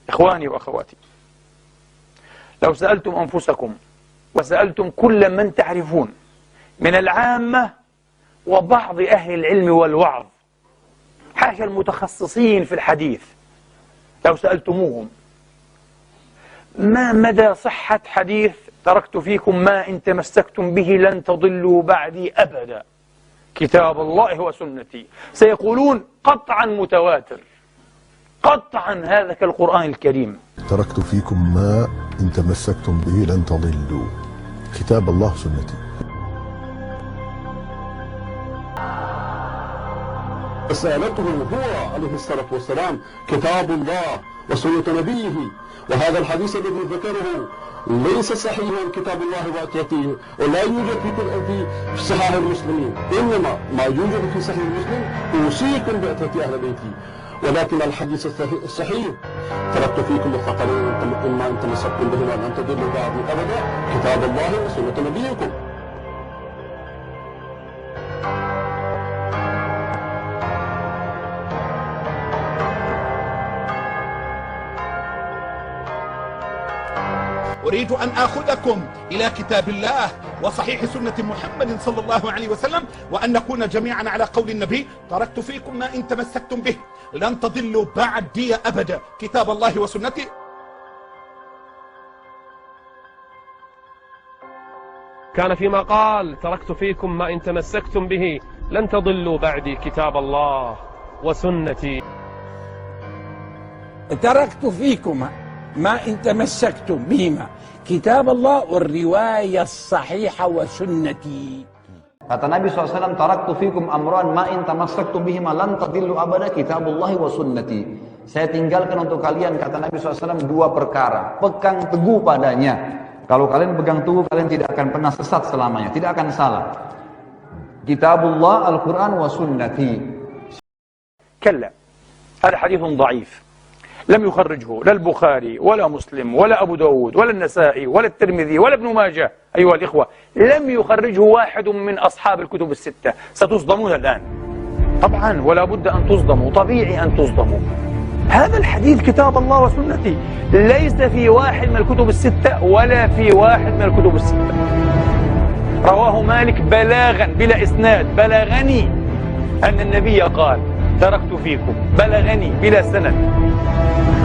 إخواني وأخواتي، لو سألتم أنفسكم وسألتم كل من تعرفون من العامة وبعض أهل العلم والوعظ، حاشا المتخصصين في الحديث، لو سألتموهم ما مدى صحة حديث تركت فيكم ما إن تمسكتم به لن تضلوا بعدي أبدا كتاب الله وسنتي، سيقولون قطعا متواتر، قطعا هذا كالقرآن الكريم. تركت فيكم ما إن تمسكتم به لن تضلوا كتاب الله وسنتي. رسالته هو عليه الصلاة والسلام كتاب الله وسنة نبيه، وهذا الحديث الذي ذكره ليس صحيحا كتاب الله وسنته، ولا يوجد في صحاح المسلمين، إنما ما يوجد في صحيح المسلم أوصيكم بأتية أهل بيتي. ولكن الحديث الصحيح تركت فيكم الثقلين إما أن تمسكتم بهما لن تضلوا بعدي أبدا كتاب الله وسنة نبيكم. أريد أن آخذكم إلى كتاب الله وصحيح سنة محمد صلى الله عليه وسلم، وأن نكون جميعا على قول النبي: تركت فيكم ما إن تمسكتم به لن تضلوا بعدي أبدا كتاب الله وسنتي. كان فيما قال: تركت فيكم ما إن تمسكتم به لن تضلوا بعدي كتاب الله وسنتي. تركت فيكم ما إن تمسكتم بهما كتاب الله والرواية الصحيحة وسنتي. Kata Nabi SAW, taraktu fikum amran ma in tamassaktum bihima lan tadillu abada kitabullahi wa sunnati. Saya tinggalkan untuk kalian, kata Nabi SAW, dua perkara, pegang teguh padanya. Kalau kalian pegang teguh, kalian tidak akan pernah sesat selamanya, tidak akan salah. Kitabullah, Al-Quran wa sunnati. كلا، هذا حديث ضعيف لم يخرجه لا البخاري ولا مسلم ولا أبو داود ولا النسائي ولا الترمذي ولا ابن ماجه. أيها الإخوة، لم يخرجه واحد من أصحاب الكتب الستة. ستصدمون الآن طبعا، ولا بد أن تصدموا، طبيعي أن تصدموا. هذا الحديث كتاب الله وسنتي ليس في واحد من الكتب الستة ولا في واحد من الكتب الستة. رواه مالك بلاغا بلا إسناد، بلغني أن النبي قال: تركت فيكم، بلغني بلا سند.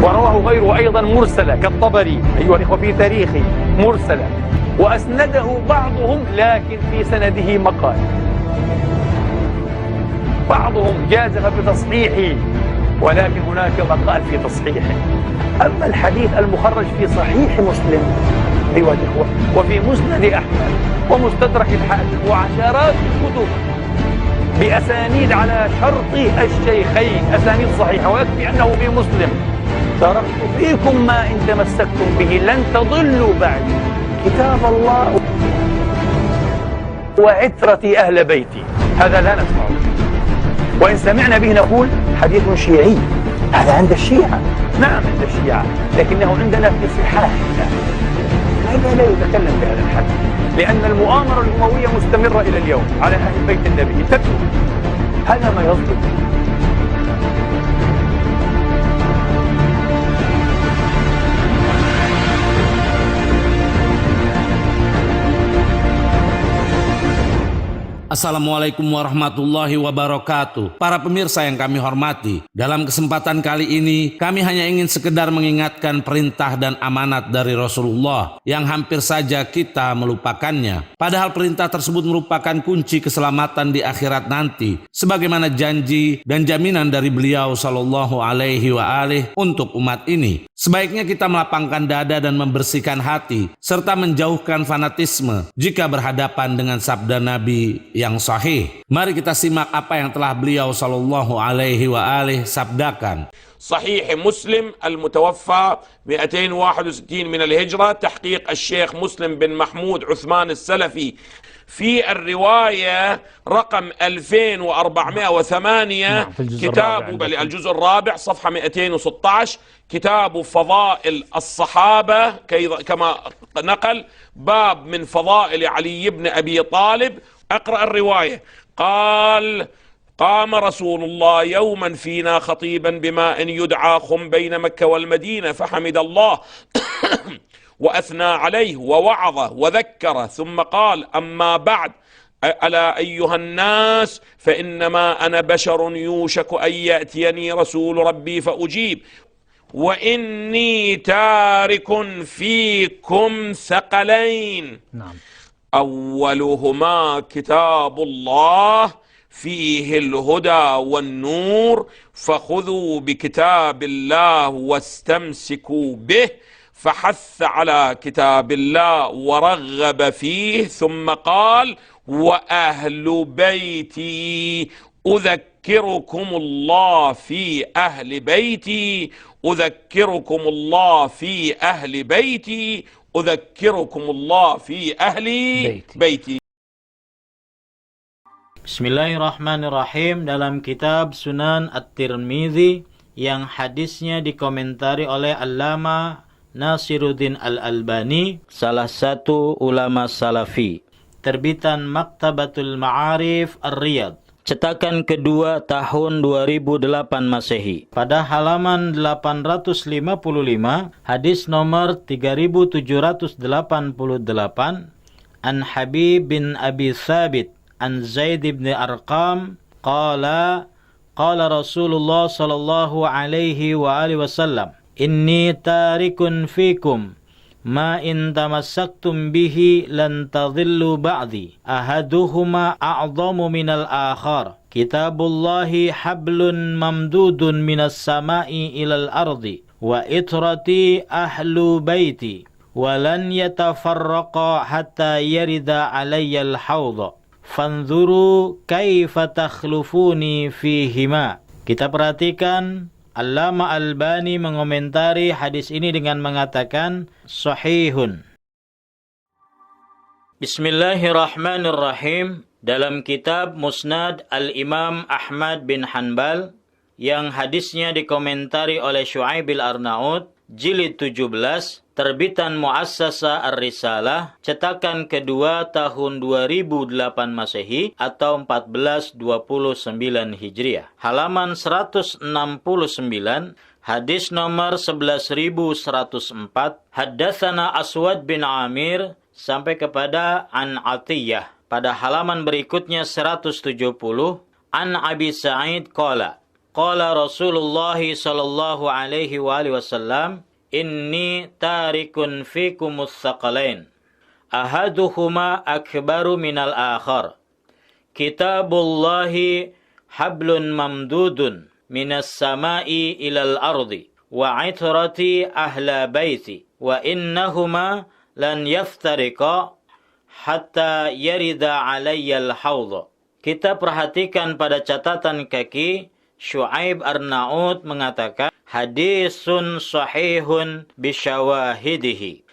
ورواه غيره أيضا مرسلة كالطبري أيها الإخوة في تاريخه مرسلة، وأسنده بعضهم لكن في سنده مقال، بعضهم جازف بتصحيحه ولكن هناك مقال في تصحيحه. أما الحديث المخرج في صحيح مسلم أيها الإخوة وفي مسند أحمد ومستدرك الحاكم وعشرات الكتب بأسانيد على شرط الشيخين، أسانيد صحيحة، ويكفي أنه في مسلم: تركت فيكم ما إن تمسكتم به لن تضلوا بعد كتاب الله وعترتي أهل بيتي. هذا لا نسمعه، وإن سمعنا به نقول حديث شيعي. هذا عند الشيعة، نعم عند الشيعة، لكنه عندنا في صحاحنا. هذا لا يتكلم بهذا الحديث، لأن المؤامرة الأموية مستمرة إلى اليوم على أهل بيت النبي. هذا ما يصدق. Assalamualaikum warahmatullahi wabarakatuh. Para pemirsa yang kami hormati, dalam kesempatan kali ini kami hanya ingin sekedar mengingatkan perintah dan amanat dari Rasulullah yang hampir saja kita melupakannya. Padahal perintah tersebut merupakan kunci keselamatan di akhirat nanti, sebagaimana janji dan jaminan dari beliau sallallahu alaihi wa alihi untuk umat ini. Sebaiknya kita melapangkan dada dan membersihkan hati, serta menjauhkan fanatisme jika berhadapan dengan sabda Nabi yang sahih. Mari kita simak apa yang telah beliau sallallahu alaihi wa alihi sabdakan. صحيح مسلم المتوفى 261 من الهجرة، تحقيق الشيخ مسلم بن محمود عثمان السلفي، في الرواية رقم 2408، كتاب الجزء الرابع صفحة 216، كتاب فضائل الصحابة كما نقل، باب من فضائل علي بن أبي طالب. أقرأ الرواية. قام رسول الله يوما فينا خطيبا بماء يدعى خم بين مكة والمدينة فحمد الله وأثنى عليه ووعظه وذكره ثم قال أما بعد ألا أيها الناس فإنما أنا بشر يوشك أن يأتيني رسول ربي فأجيب وإني تارك فيكم ثقلين أولهما كتاب الله فيه الهدى والنور فخذوا بكتاب الله واستمسكوا به فحث على كتاب الله ورغب فيه ثم قال وأهل بيتي أذكركم الله في أهل بيتي أذكركم الله في أهل بيتي أذكركم الله في أهل بيتي. Bismillahirrahmanirrahim. Dalam kitab Sunan At-Tirmidzi yang hadisnya dikomentari oleh Allama Nasiruddin Al-Albani, salah satu ulama salafi, terbitan Maktabatul Ma'arif Ar-Riyadh, cetakan kedua tahun 2008 Masehi. Pada halaman 855, hadis nomor 3788, An Habib bin Abi Thabit An Zaid bin Arqam qala Rasulullah sallallahu alaihi wa alihi wasallam inni tarikun fikum ma in tamassaktum bihi lan tadhillu ba'di ahaduhuma a'zamu minal akhar kitabullahi hablun mamdudun minas sama'i ilal ardi wa itrati ahlu baiti walan yatafarraqa hatta yarida alayyal hawdha fanzuru kaifa takhlufuni fihima. Kita perhatikan Allama Albani mengomentari hadis ini dengan mengatakan sahihun. Bismillahirrahmanirrahim. Dalam kitab Musnad Al-Imam Ahmad bin Hanbal yang hadisnya dikomentari oleh Syu'aib al-Arnaud, jilid 17, terbitan Muassasah Ar-Risalah, cetakan kedua tahun 2008 Masehi atau 1429 Hijriah. Halaman 169, hadis nomor 11104, Haddatsana Aswad bin Amir sampai kepada An Atiyah. Pada halaman berikutnya 170, An Abi Sa'id qala Rasulullah sallallahu alaihi wasallam inni tarikun fikumus thaqalain ahaduhuma akbaru minal akhar kitabullahi hablun mamdudun minas samai ilal ardi wa itrati ahla baiti wa innahuma lan yaftariqa hatta yarida alayyal hawdha. Kita perhatikan pada catatan kaki, Syu'aib Arnaud mengatakan hadisun sahihun bisyawahidihi.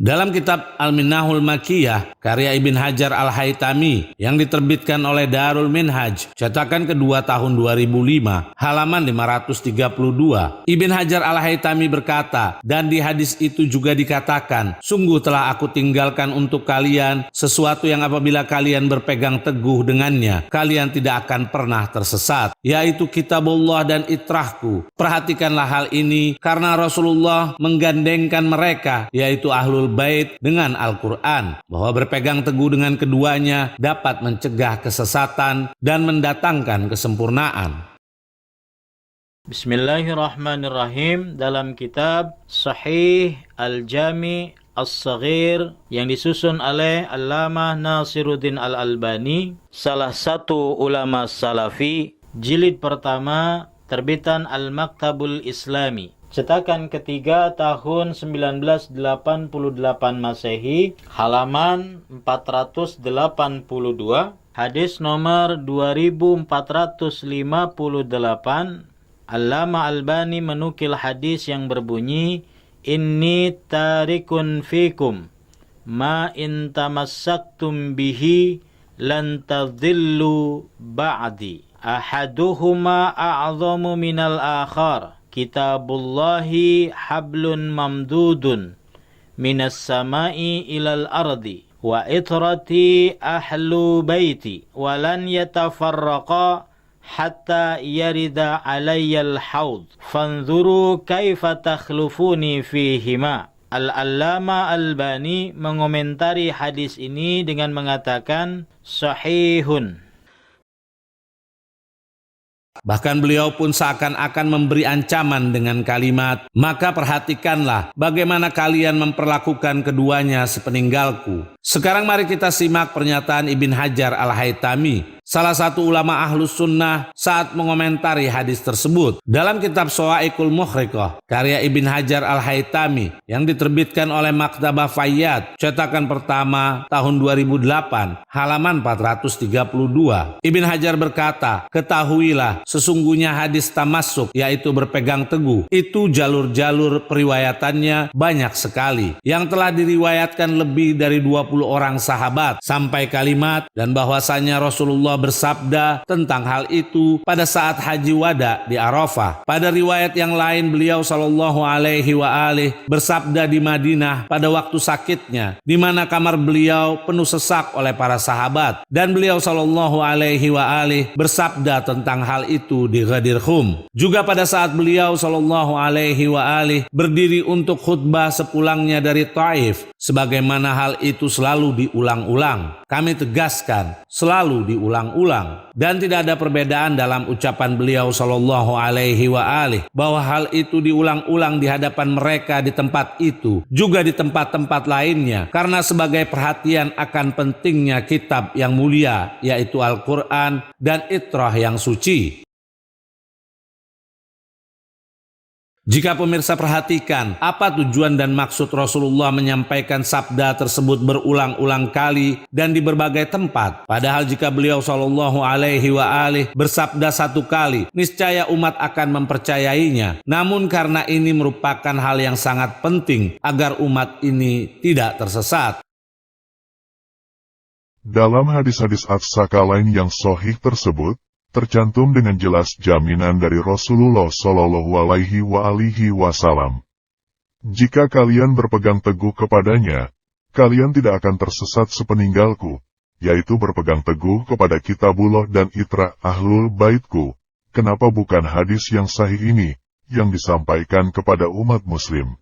Dalam kitab Al-Minahul Makiyah, karya Ibn Hajar Al-Haytami yang diterbitkan oleh Darul Minhaj, cetakan kedua tahun 2005, halaman 532, Ibn Hajar Al-Haytami berkata, dan di hadis itu juga dikatakan, sungguh telah aku tinggalkan untuk kalian sesuatu yang apabila kalian berpegang teguh dengannya, kalian tidak akan pernah tersesat, yaitu kitabullah dan itrahku. Perhatikanlah hal ini, karena Rasulullah menggandengkan mereka, yaitu ahlul bait dengan Al-Quran, bahwa berpegang teguh dengan keduanya dapat mencegah kesesatan dan mendatangkan kesempurnaan. Bismillahirrahmanirrahim. Dalam kitab Sahih Al-Jami As-Saghir yang disusun oleh Allamah Nasiruddin Al-Albani, salah satu ulama salafi, jilid pertama, terbitan Al-Maktabul Islami, cetakan ketiga tahun 1988 Masehi, halaman 482, hadis nomor 2458. Allama Albani menukil hadis yang berbunyi, inni tarikun fikum ma in tamassaktum bihi lan tadhillu ba'di ahaduhuma a'zamu minal akhar kitabullahi hablun mamdudun minas samai ilal ardi wa itrati ahlu baiti walan yatafarraqa hatta yarida alayyal haud fanzuru kaifa takhlufuni fihima. Al-Allama Albani mengomentari hadis ini dengan mengatakan sahihun. Bahkan beliau pun seakan-akan memberi ancaman dengan kalimat, maka perhatikanlah bagaimana kalian memperlakukan keduanya sepeninggalku. Sekarang mari kita simak pernyataan Ibn Hajar Al-Haytami, salah satu ulama Ahlus Sunnah, saat mengomentari hadis tersebut. Dalam kitab Shawa'iqul Muhriqah, karya Ibn Hajar Al-Haytami yang diterbitkan oleh Maktabah Fayyad, cetakan pertama tahun 2008, halaman 432. Ibn Hajar berkata, ketahuilah, sesungguhnya hadis tamassuk, yaitu berpegang teguh, itu jalur-jalur periwayatannya banyak sekali, yang telah diriwayatkan lebih dari 20 orang sahabat, sampai kalimat, dan bahwasanya Rasulullah bersabda tentang hal itu pada saat haji wada di Arafah. Pada riwayat yang lain, beliau sallallahu alaihi wa alihi bersabda di Madinah pada waktu sakitnya, di mana kamar beliau penuh sesak oleh para sahabat, dan beliau sallallahu alaihi wa alihi bersabda tentang hal itu di Ghadir Khum. Juga pada saat beliau sallallahu alaihi wa alihi berdiri untuk khutbah sepulangnya dari Taif, sebagaimana hal itu selalu diulang-ulang. Kami tegaskan, selalu diulang-ulang, dan tidak ada perbedaan dalam ucapan beliau sallallahu alaihi wa alihi bahwa hal itu diulang-ulang di hadapan mereka di tempat itu, juga di tempat-tempat lainnya, karena sebagai perhatian akan pentingnya kitab yang mulia, yaitu Al-Quran dan Itrah yang suci. Jika pemirsa perhatikan apa tujuan dan maksud Rasulullah menyampaikan sabda tersebut berulang-ulang kali dan di berbagai tempat, padahal jika beliau sallallahu alaihi wa alihi bersabda satu kali, niscaya umat akan mempercayainya. Namun karena ini merupakan hal yang sangat penting agar umat ini tidak tersesat. Dalam hadis-hadis as-saka lain yang sahih tersebut, tercantum dengan jelas jaminan dari Rasulullah Shallallahu Alaihi Wasallam. Jika kalian berpegang teguh kepadanya, kalian tidak akan tersesat sepeninggalku, yaitu berpegang teguh kepada Kitabullah dan Itrah Ahlul Baitku. Kenapa bukan hadis yang sahih ini yang disampaikan kepada umat Muslim?